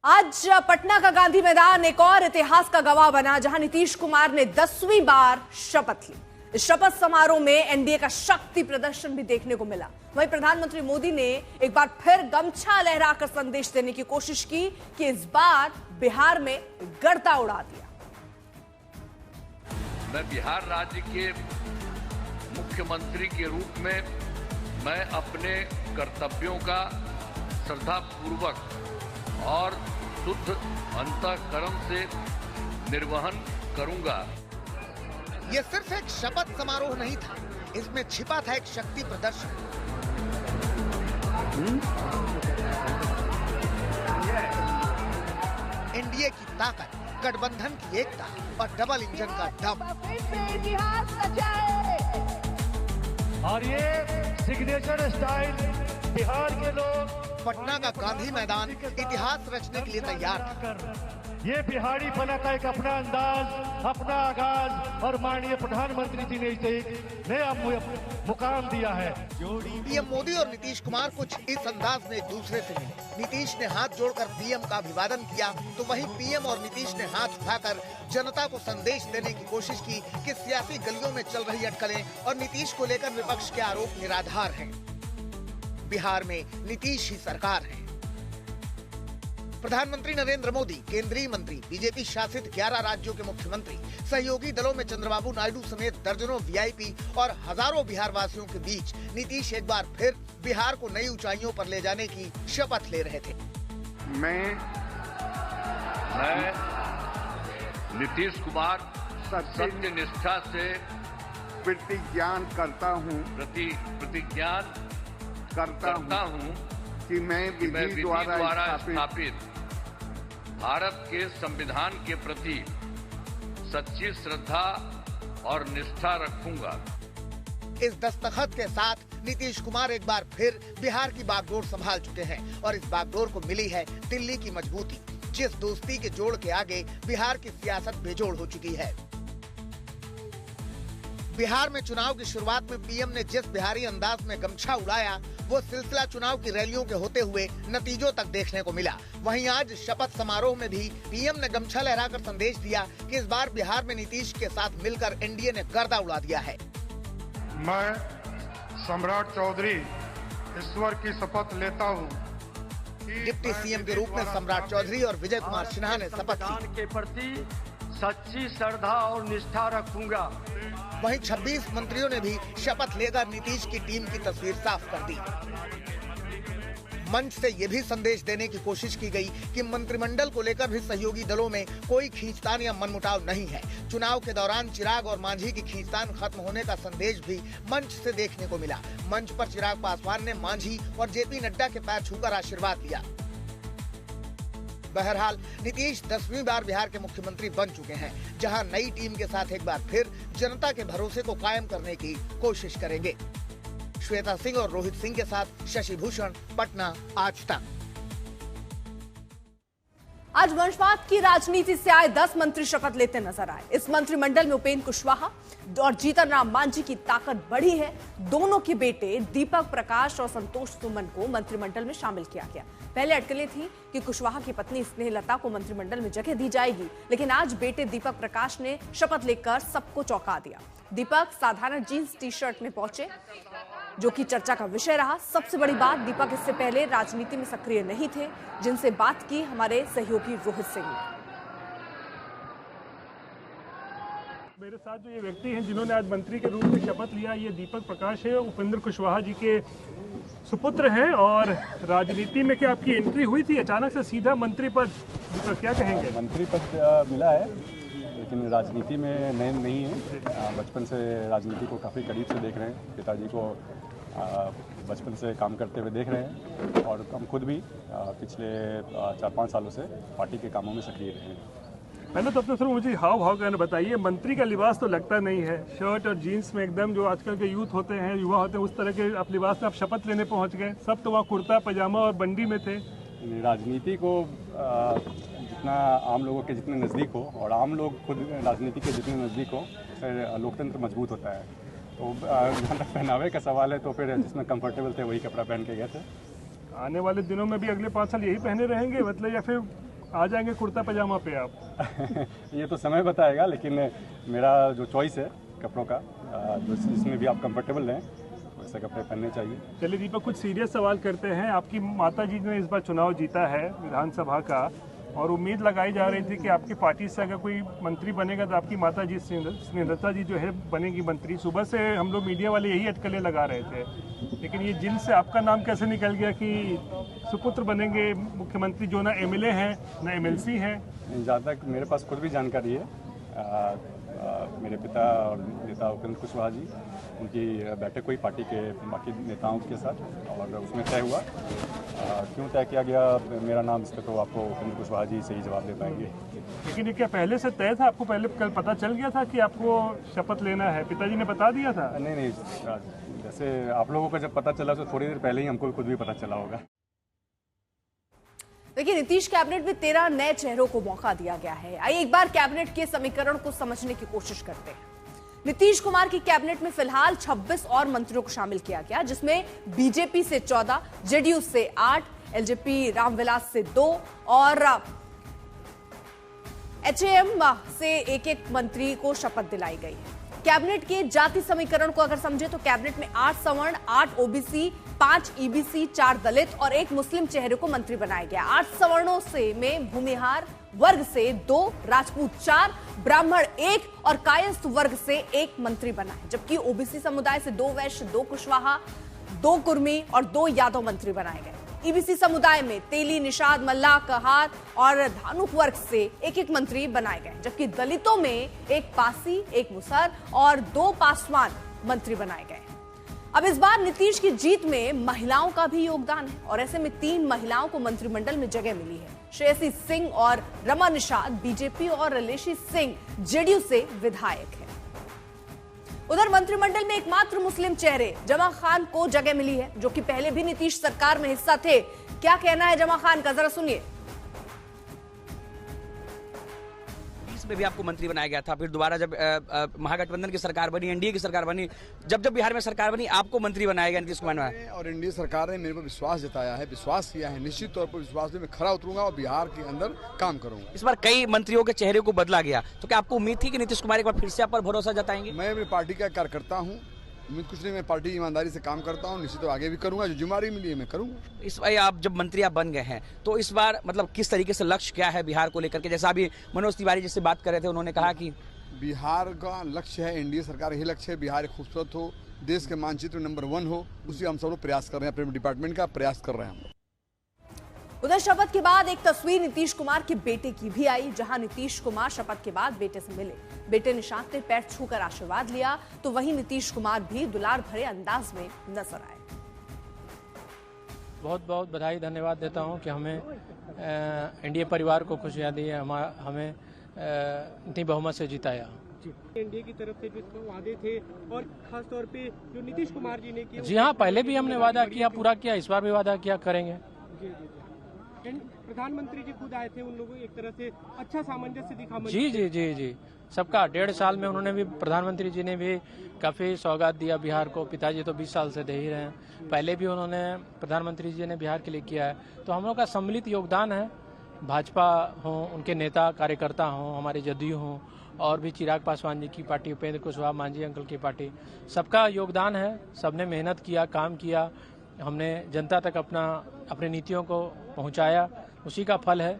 आज पटना का गांधी मैदान एक और इतिहास का गवाह बना, जहां नीतीश कुमार ने 10वीं बार शपथ ली। इस शपथ समारोह में एनडीए का शक्ति प्रदर्शन भी देखने को मिला। वहीं प्रधानमंत्री मोदी ने एक बार फिर गमछा लहराकर संदेश देने की कोशिश की कि इस बार बिहार में गर्दा उड़ा दिया। मैं बिहार राज्य के मुख्यमंत्री के रूप में मैं अपने कर्तव्यों का श्रद्धापूर्वक और शुद्ध अंतःकरण से निर्वहन करूंगा। ये सिर्फ एक शपथ समारोह नहीं था, इसमें छिपा था एक शक्ति प्रदर्शन। एनडीए की ताकत, गठबंधन की एकता और डबल इंजन का दम। और ये सिग्नेचर स्टाइल बिहार के लोग पटना का गांधी मैदान इतिहास रचने के लिए तैयार था। ये बिहारी पना का एक अपना अंदाज, अपना आगाज और माननीय प्रधानमंत्री जी ने इसे एक नया मुकाम दिया है। पीएम मोदी और नीतीश कुमार कुछ इस अंदाज में एक दूसरे से मिले। नीतीश ने हाथ जोड़कर पीएम का अभिवादन किया, तो वहीं पीएम और नीतीश ने हाथ उठाकर जनता को संदेश देने की कोशिश की कि सियासी गलियों में चल रही अटकलें और नीतीश को लेकर विपक्ष के आरोप निराधार हैं। बिहार में नीतीश ही सरकार है। प्रधानमंत्री नरेंद्र मोदी, केंद्रीय मंत्री, बीजेपी शासित 11 राज्यों के मुख्यमंत्री, सहयोगी दलों में चंद्रबाबू नायडू समेत दर्जनों वीआईपी और हजारों बिहार वासियों के बीच नीतीश एक बार फिर बिहार को नई ऊंचाइयों पर ले जाने की शपथ ले रहे थे। मैं नीतीश कुमार सत्य निष्ठा से प्रतिज्ञा करता हूँ कि मैं विधि द्वारा स्थापित भारत के संविधान के प्रति सच्ची श्रद्धा और निष्ठा रखूंगा। इस दस्तखत के साथ नीतीश कुमार एक बार फिर बिहार की बागडोर संभाल चुके हैं और इस बागडोर को मिली है दिल्ली की मजबूती, जिस दोस्ती के जोड़ के आगे बिहार की सियासत बेजोड़ हो चुकी है। बिहार में चुनाव की शुरुआत में पीएम ने जिस बिहारी अंदाज में गमछा उड़ाया, वो सिलसिला चुनाव की रैलियों के होते हुए नतीजों तक देखने को मिला। वहीं आज शपथ समारोह में भी पीएम ने गमछा लहराकर संदेश दिया कि इस बार बिहार में नीतीश के साथ मिलकर एनडीए ने गर्दा उड़ा दिया है। मैं सम्राट चौधरी ईश्वर की शपथ लेता हूँ। डिप्टी सीएम के रूप में सम्राट चौधरी और विजय कुमार सिन्हा ने शपथ ली। के प्रति सच्ची श्रद्धा और निष्ठा रखूंगा। वहीं 26 मंत्रियों ने भी शपथ लेकर नीतीश की टीम की तस्वीर साफ कर दी। मंच से ये भी संदेश देने की कोशिश की गई कि मंत्रिमंडल को लेकर भी सहयोगी दलों में कोई खींचतान या मनमुटाव नहीं है। चुनाव के दौरान चिराग और मांझी की खींचतान खत्म होने का संदेश भी मंच से देखने को मिला। मंच पर चिराग पासवान ने मांझी और जेपी नड्डा के पैर छूकर आशीर्वाद लिया। बहरहाल नीतीश 10वीं बार बिहार के मुख्यमंत्री बन चुके हैं, जहां नई टीम के साथ एक बार फिर जनता के भरोसे को कायम करने की कोशिश करेंगे। श्वेता सिंह और रोहित सिंह के साथ शशि भूषण, पटना, आज तक। आज वंशवाद की राजनीति से आए 10 मंत्री शपथ लेते नजर आए। इस मंत्रिमंडल में उपेंद्र कुशवाहा और जीतन राम मांझी की ताकत बढ़ी है। दोनों के बेटे दीपक प्रकाश और संतोष सुमन को मंत्रिमंडल में शामिल किया गया। पहले अटकलें थी कि कुशवाहा की पत्नी स्नेहलता को मंत्रिमंडल में जगह दी जाएगी, लेकिन आज बेटे दीपक प्रकाश ने शपथ लेकर सबको चौंका दिया। दीपक साधारण जीन्स टी शर्ट में पहुंचे, जो कि चर्चा का विषय रहा। सबसे बड़ी बात, दीपक इससे पहले राजनीति में सक्रिय नहीं थे, जिनसे बात की हमारे सहयोगी रोहित सिंह ने। मेरे साथ जो ये व्यक्ति हैं जिन्होंने आज मंत्री के रूप में शपथ लिया, ये दीपक प्रकाश है, उपेंद्र कुशवाहा जी के सुपुत्र हैं। और राजनीति में क्या आपकी एंट्री हुई थी अचानक से सीधा मंत्री पद, क्या कहेंगे? मंत्री पद मिला है, लेकिन राजनीति में नए नहीं है। बचपन से राजनीति को काफ़ी करीब से देख रहे हैं। पिताजी को बचपन से काम करते हुए देख रहे हैं और हम खुद भी पिछले 4-5 सालों से पार्टी के कामों में सक्रिय रहे हैं। पहले तो अपने शुरू मुझे हाव भाव करना बताइए। मंत्री का लिबास तो लगता नहीं है, शर्ट और जीन्स में एकदम जो आजकल के यूथ होते हैं, युवा होते हैं, उस तरह के आप लिबास में आप शपथ लेने पहुंच गए। सब तो वहाँ कुर्ता पजामा और बंडी में थे। राजनीति को जितना आम लोगों के जितने नज़दीक हो और आम लोग खुद राजनीति के जितने नज़दीक हो, फिर लोकतंत्र मजबूत होता है। तो जहाँ तक पहनावे का सवाल है, तो फिर जिसमें कंफर्टेबल थे वही कपड़ा पहन के गए थे। आने वाले दिनों में भी अगले 5 साल यही पहने रहेंगे मतलब, या फिर आ जाएंगे कुर्ता पजामा पे आप? ये तो समय बताएगा, लेकिन मेरा जो चॉइस है कपड़ों का, जिसमें भी आप कंफर्टेबल रहें वैसे कपड़े पहनने चाहिए। चलिए दीपक, कुछ सीरियस सवाल करते हैं। आपकी माताजी ने इस बार चुनाव जीता है विधानसभा का, और उम्मीद लगाई जा रही थी कि आपकी पार्टी से अगर कोई मंत्री बनेगा तो आपकी माताजी स्नेहलता जी जो है बनेगी मंत्री। सुबह से हम लोग मीडिया वाले यही अटकलें लगा रहे थे, लेकिन ये जिनसे आपका नाम कैसे निकल गया कि सुपुत्र बनेंगे मुख्यमंत्री, जो ना एमएलए हैं ना एमएलसी हैं? जहाँ तक मेरे पास खुद भी जानकारी है, मेरे पिता और नेता उपेंद्र कुशवाहा जी, उनकी बैठक हुई पार्टी के बाकी नेताओं के साथ, और उसमें तय हुआ। क्यों तय किया गया मेरा नाम, इस पर तो आपको उपेंद्र कुशवाहा जी सही जवाब दे पाएंगे। लेकिन ये क्या पहले से तय था? आपको पहले कल पता चल गया था कि आपको शपथ लेना है? पिताजी ने बता दिया था? नहीं, जैसे आप लोगों को जब पता चला तो थोड़ी देर पहले ही हमको खुद भी पता चला होगा। देखिए, नीतीश कैबिनेट में 13 नए चेहरों को मौका दिया गया है। आइए एक बार कैबिनेट के समीकरण को समझने की कोशिश करते हैं। नीतीश कुमार की कैबिनेट में फिलहाल 26 और मंत्रियों को शामिल किया गया, जिसमें बीजेपी से 14, जेडीयू से 8, एलजेपी रामविलास से 2 और एचएएम से एक मंत्री को शपथ दिलाई गई है। कैबिनेट के जाति समीकरण को अगर समझे तो कैबिनेट में 8 सवर्ण, 8 ओबीसी, 5 ईबीसी, 4 दलित और 1 मुस्लिम चेहरे को मंत्री बनाया गया। 8 सवर्णों से में भूमिहार वर्ग से 2, राजपूत 4, ब्राह्मण 1 और कायस्थ वर्ग से 1 मंत्री बना है, जबकि ओबीसी समुदाय से 2 वैश्य, 2 कुशवाहा, 2 कुर्मी और 2 यादव मंत्री बनाए गए। ईबीसी समुदाय में तेली, निषाद, मल्लाह, कहार और धानुक वर्ग से 1-1 मंत्री बनाए गए, जबकि दलितों में 1 पासी, 1 मुसहर और 2 पासवान मंत्री बनाए गए। अब इस बार नीतीश की जीत में महिलाओं का भी योगदान है, और ऐसे में 3 महिलाओं को मंत्रिमंडल में जगह मिली है। श्रेयसी सिंह और रमा निषाद बीजेपी और लेशी सिंह जेडीयू से विधायक है। उधर मंत्रिमंडल में एकमात्र मुस्लिम चेहरे जमा खान को जगह मिली है, जो कि पहले भी नीतीश सरकार में हिस्सा थे। क्या कहना है जमा खान का, जरा सुनिए। में भी आपको मंत्री बनाया गया था, फिर दोबारा जब महागठबंधन की सरकार बनी, एनडीए की सरकार बनी, जब बिहार में सरकार बनी आपको मंत्री बनाया गया नीतीश कुमार ने। और एनडीए सरकार ने मेरे पर विश्वास जताया है, विश्वास किया है, निश्चित तौर पर विश्वास में मैं खरा उतरूंगा और बिहार के अंदर काम करूंगा। इस बार कई मंत्रियों के चेहरे को बदला गया, तो क्या आपको उम्मीद थी कि नीतीश कुमार एक बार फिर से आप पर भरोसा जताएंगे? मैं अपनी पार्टी का कार्यकर्ता हूँ, उम्मीद कुछ नहीं, मैं पार्टी ईमानदारी से काम करता हूं, निश्चित आगे भी करूंगा, जो जिम्मेदारी मिली है मैं करूंगा। इस बार आप जब मंत्री आप बन गए हैं, तो इस बार मतलब किस तरीके से लक्ष्य क्या है बिहार को लेकर के? जैसा अभी मनोज तिवारी जिससे बात कर रहे थे, उन्होंने कहा कि बिहार का लक्ष्य है, एनडीए सरकार यही लक्ष्य है, बिहार एक खूबसूरत हो, देश के मानचित्र नंबर 1 हो, उसी हम सब लोग प्रयास कर रहे हैं, अपने डिपार्टमेंट का प्रयास कर रहे हैं हम। उधर शपथ के बाद एक तस्वीर नीतीश कुमार के बेटे की भी आई, जहां नीतीश कुमार शपथ के बाद बेटे से मिले। बेटे निशांत ने पैर छूकर आशीर्वाद लिया, तो वहीं नीतीश कुमार भी दुलार भरे अंदाज में नजर आए। बहुत बहुत बधाई, धन्यवाद देता हूं कि हमें एनडीए परिवार को खुशियां दी, हमें इतनी बहुमत से जिताया। एनडीए की तरफ से जो वादे थे और खास तौर पे जो नीतीश कुमार जी ने किया। जी हाँ, पहले भी हमने वादा किया, पूरा किया, इस बार भी वादा किया, करेंगे। प्रधानमंत्री जी खुद आए थे, उन लोगों एक तरह से अच्छा सामंजस्य दिखा। जी, सबका 1.5 साल में उन्होंने भी, प्रधानमंत्री जी ने भी काफी सौगात दिया बिहार को। पिताजी तो 20 साल से दे ही रहे हैं, पहले भी उन्होंने, प्रधानमंत्री जी ने बिहार के लिए किया है, तो हम लोग का सम्मिलित योगदान है। भाजपा हो, उनके नेता कार्यकर्ता हों, हमारे जदयू हों, और भी चिराग पासवान जी की पार्टी, उपेंद्र कुशवाहा मांझी अंकल की पार्टी, सबका योगदान है। सबने मेहनत किया, काम किया, हमने जनता तक अपनी नीतियों को पहुंचाया, उसी का फल है।